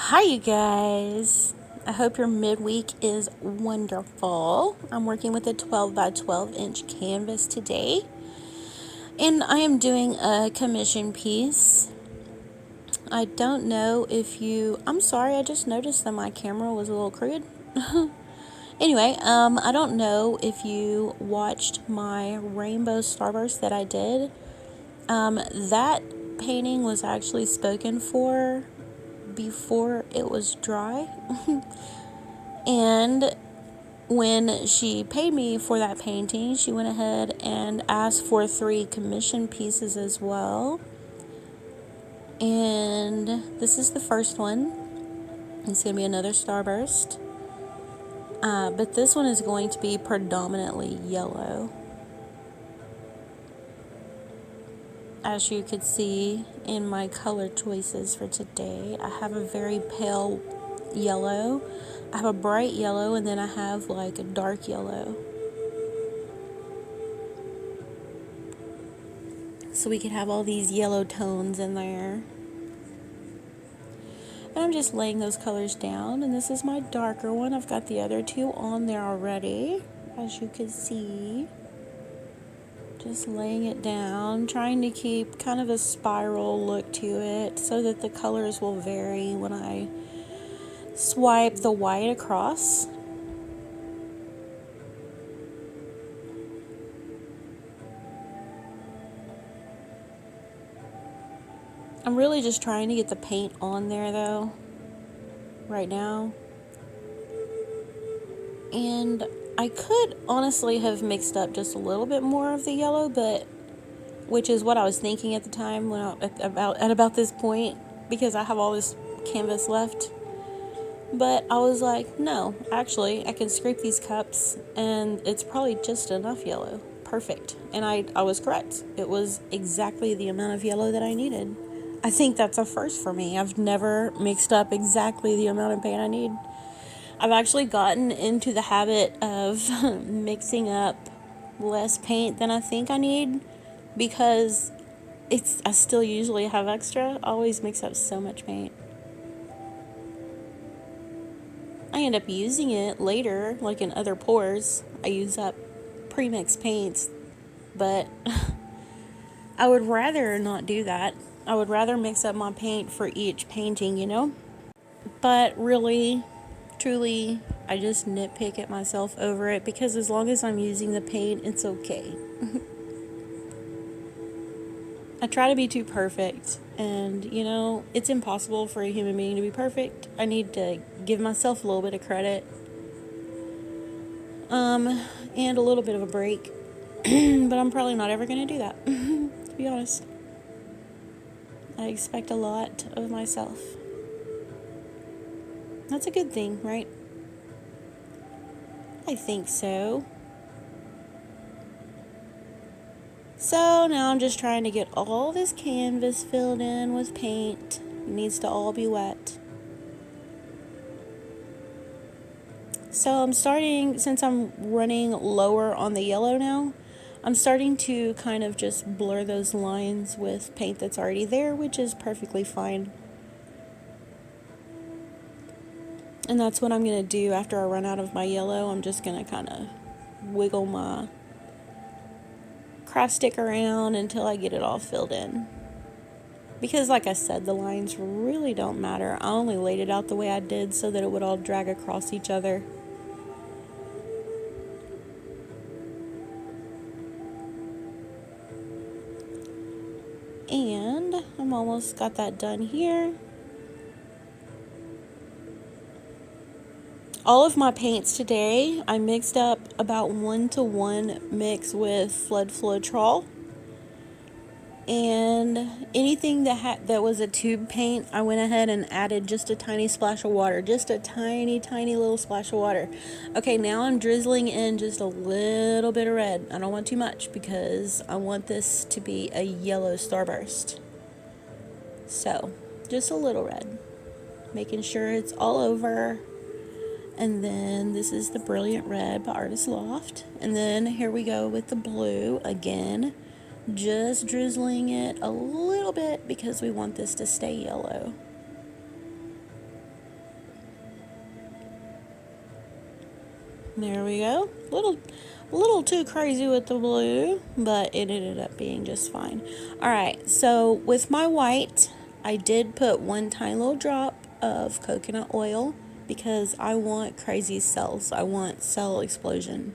Hi, you guys. I hope your midweek is wonderful. I'm working with a 12 by 12 inch canvas today, and I am doing a commission piece. I don't know if I'm sorry, I just noticed that my camera was a little crooked. Anyway, I don't know if you watched my rainbow starburst that I did. That painting was actually spoken for before it was dry. And when she paid me for that painting, she went ahead and asked for 3 commission pieces as well. And this is the first one. It's going to be another Starburst. But this one is going to be predominantly yellow. As you could see in my color choices for today, I have a very pale yellow, I have a bright yellow, and then I have like a dark yellow. So we could have all these yellow tones in there. And I'm just laying those colors down, and this is my darker one. I've got the other 2 on there already, as you can see. Just laying it down, trying to keep kind of a spiral look to it so that the colors will vary when I swipe the white across. I'm really just trying to get the paint on there though, right now. And I could honestly have mixed up just a little bit more of the yellow, but which is what I was thinking at the time when at about this point, because I have all this canvas left. But I was like, no, actually, I can scrape these cups, and it's probably just enough yellow. Perfect. And I was correct. It was exactly the amount of yellow that I needed. I think that's a first for me. I've never mixed up exactly the amount of paint I need. I've actually gotten into the habit of mixing up less paint than I think I need, because I still usually have extra. I always mix up so much paint. I end up using it later, like in other pours. I use up pre-mixed paints, but I would rather not do that. I would rather mix up my paint for each painting, you know? But really, truly, I just nitpick at myself over it, because as long as I'm using the paint, it's okay. I try to be too perfect, and it's impossible for a human being to be perfect. I need to give myself a little bit of credit, and a little bit of a break, but I'm probably not ever going to do that, to be honest. I expect a lot of myself. That's a good thing, right? I think so. So now I'm just trying to get all this canvas filled in with paint. It needs to all be wet. So I'm starting, since I'm running lower on the yellow now, I'm starting to kind of just blur those lines with paint that's already there, which is perfectly fine. And that's what I'm going to do after I run out of my yellow. I'm just going to kind of wiggle my craft stick around until I get it all filled in. Because like I said, the lines really don't matter. I only laid it out the way I did so that it would all drag across each other. And I'm almost got that done here. All of my paints today, I mixed up about 1-to-1 mix with Flood Floetrol. And anything that was a tube paint, I went ahead and added just a tiny splash of water. Just a tiny, tiny little splash of water. Okay, now I'm drizzling in just a little bit of red. I don't want too much because I want this to be a yellow starburst. So, just a little red. Making sure it's all over. And then this is the Brilliant Red by Artist Loft. And then here we go with the blue again. Just drizzling it a little bit because we want this to stay yellow. There we go. Little too crazy with the blue, but it ended up being just fine. All right, so with my white, I did put one tiny little drop of coconut oil because I want crazy cells. I want cell explosion.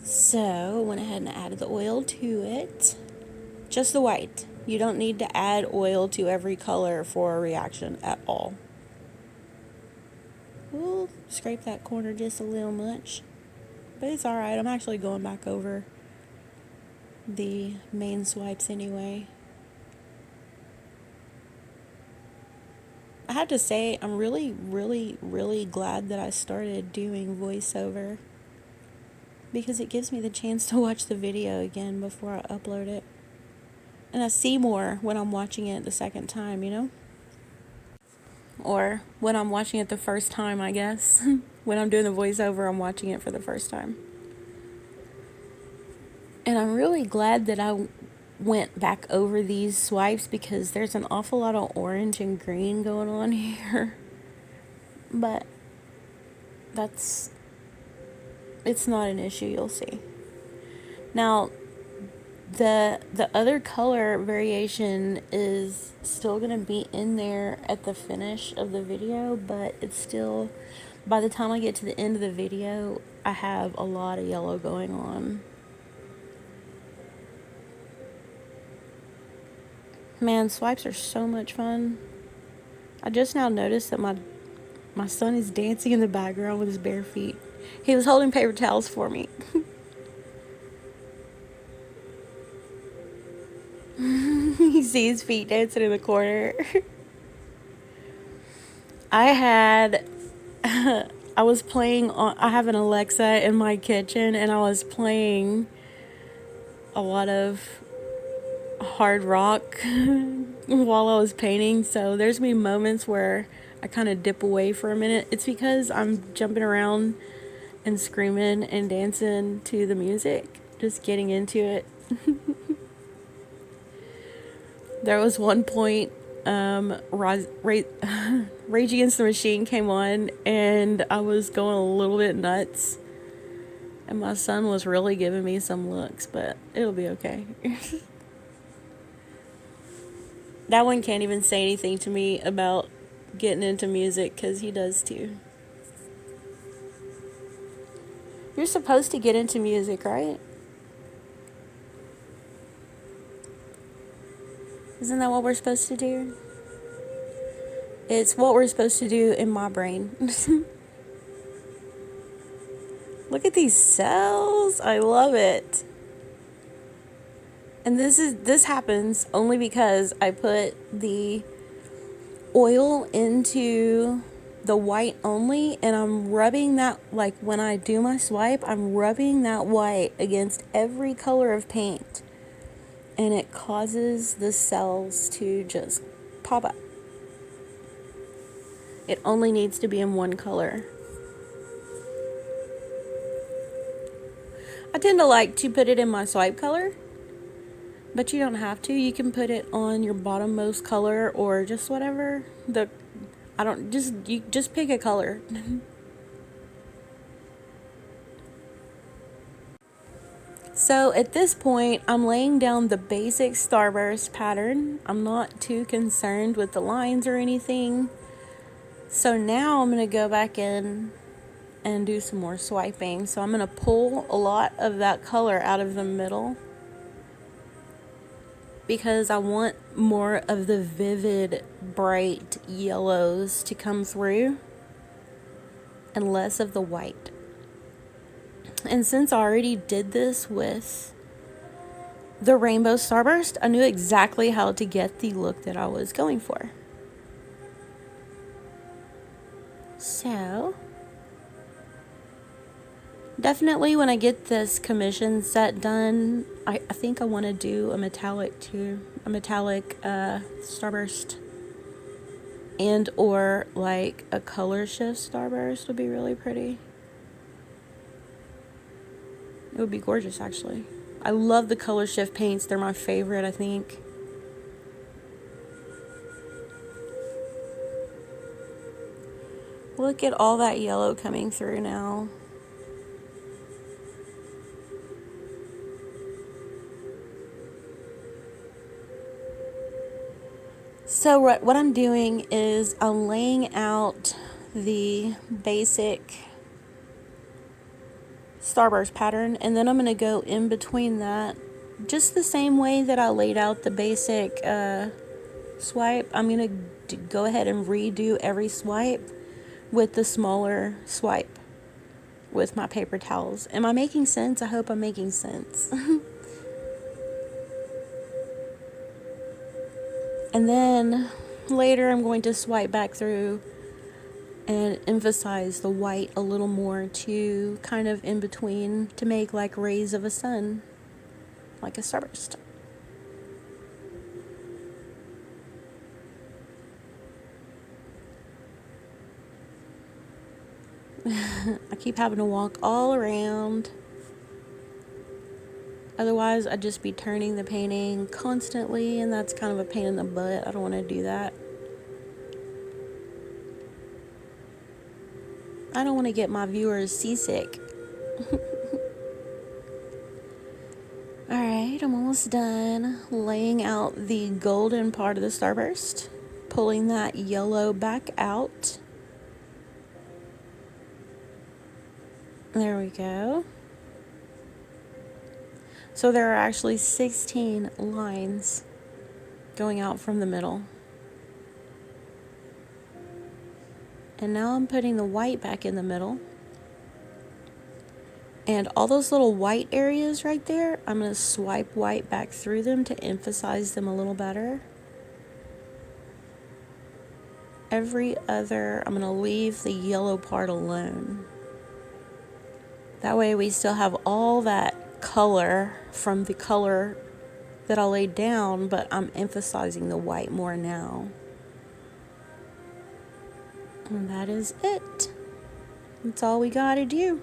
So I went ahead and added the oil to it. Just the white. You don't need to add oil to every color for a reaction at all. We'll scrape that corner just a little much. But it's alright. I'm actually going back over the main swipes anyway. I have to say, I'm really glad that I started doing voiceover because it gives me the chance to watch the video again before I upload it. And I see more when I'm watching it the second time, you know? Or when I'm watching it the first time, I guess. When I'm doing the voiceover, I'm watching it for the first time. And I'm really glad that I went back over these swipes because there's an awful lot of orange and green going on here. But it's not an issue, you'll see. Now, the other color variation is still going to be in there at the finish of the video, but it's still, by the time I get to the end of the video, I have a lot of yellow going on. Man, swipes are so much fun. I just now noticed that my son is dancing in the background with his bare feet. He was holding paper towels for me. You see his feet dancing in the corner. I was playing I have an Alexa in my kitchen, and I was playing a lot of hard rock while I was painting. So there's been moments where I kind of dip away for a minute. It's because I'm jumping around and screaming and dancing to the music, just getting into it. There was one point, Rage Against the Machine came on, and I was going a little bit nuts. And my son was really giving me some looks, but it'll be okay. That one can't even say anything to me about getting into music, because he does too. You're supposed to get into music, right? Isn't that what we're supposed to do? It's what we're supposed to do in my brain. Look at these cells. I love it. And this happens only because I put the oil into the white only, and I'm rubbing that, like when I do my swipe, I'm rubbing that white against every color of paint. And it causes the cells to just pop up. It only needs to be in one color. I tend to like to put it in my swipe color, but you don't have to. You can put it on your bottommost color or just whatever. You just pick a color. So at this point, I'm laying down the basic Starburst pattern. I'm not too concerned with the lines or anything. So now I'm going to go back in and do some more swiping. So I'm going to pull a lot of that color out of the middle because I want more of the vivid, bright yellows to come through and less of the white. And since I already did this with the Rainbow Starburst, I knew exactly how to get the look that I was going for. So, definitely when I get this commission set done, I think I want to do a metallic too. A metallic Starburst. And or like a color shift Starburst would be really pretty. It would be gorgeous, actually. I love the color shift paints. They're my favorite, I think. Look at all that yellow coming through now. So what I'm doing is I'm laying out the basic Starburst pattern, and then I'm going to go in between that just the same way that I laid out the basic swipe. I'm going to go ahead and redo every swipe with the smaller swipe with my paper towels. Am I making sense? I hope I'm making sense. And then later I'm going to swipe back through and emphasize the white a little more to kind of in between to make like rays of a sun, like a starburst. I keep having to walk all around. Otherwise, I'd just be turning the painting constantly, and that's kind of a pain in the butt. I don't want to do that. I don't want to get my viewers seasick. Alright, I'm almost done laying out the golden part of the starburst, pulling that yellow back out. There we go. So there are actually 16 lines going out from the middle. And now I'm putting the white back in the middle. And all those little white areas right there, I'm going to swipe white back through them to emphasize them a little better. Every other, I'm going to leave the yellow part alone. That way we still have all that color from the color that I laid down, but I'm emphasizing the white more now. And that is it. That's all we gotta do.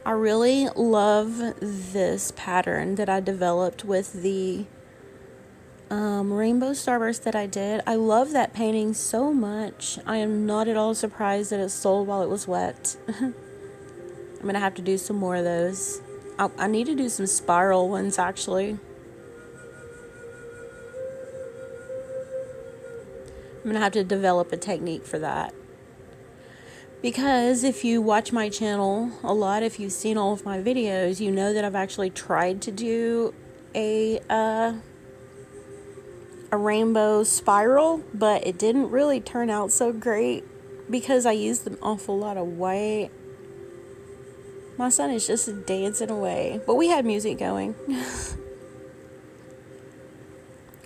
I really love this pattern that I developed with the rainbow starburst that I did. I love that painting so much. I am not at all surprised that it sold while it was wet. I'm gonna have to do some more of those. I need to do some spiral ones actually. I'm gonna have to develop a technique for that. Because if you watch my channel a lot, if you've seen all of my videos, you know that I've actually tried to do a rainbow spiral, but it didn't really turn out so great because I used an awful lot of white. My son is just dancing away, but we had music going.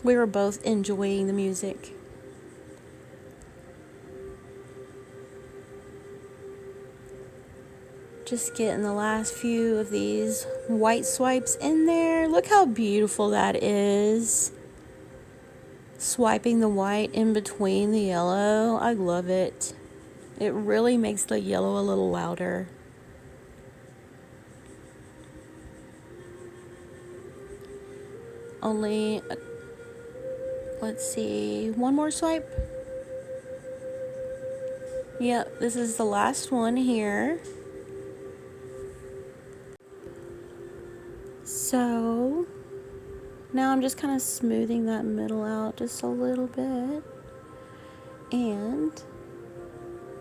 We were both enjoying the music. Just getting the last few of these white swipes in there. Look how beautiful that is. Swiping the white in between the yellow. I love it. It really makes the yellow a little louder. Only, let's see, one more swipe. Yep, this is the last one here. So now I'm just kind of smoothing that middle out just a little bit. And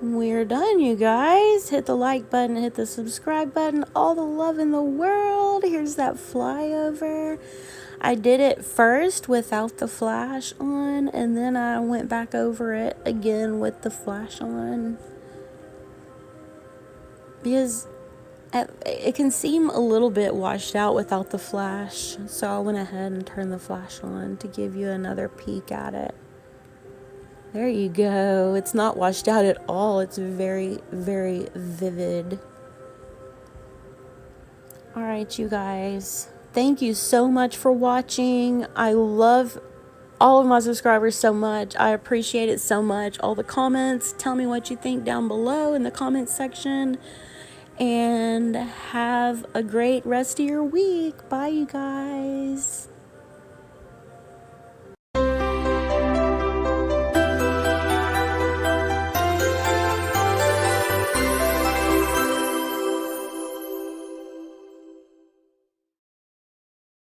we're done, you guys. Hit the like button, hit the subscribe button, all the love in the world. Here's that flyover. I did it first without the flash on, and then I went back over it again with the flash on. Because it can seem a little bit washed out without the flash, so I went ahead and turned the flash on to give you another peek at it. There you go. It's not washed out at all. It's very, very vivid. Alright, you guys. Thank you so much for watching. I love all of my subscribers so much. I appreciate it so much. All the comments. Tell me what you think down below in the comments section. And have a great rest of your week. Bye, you guys.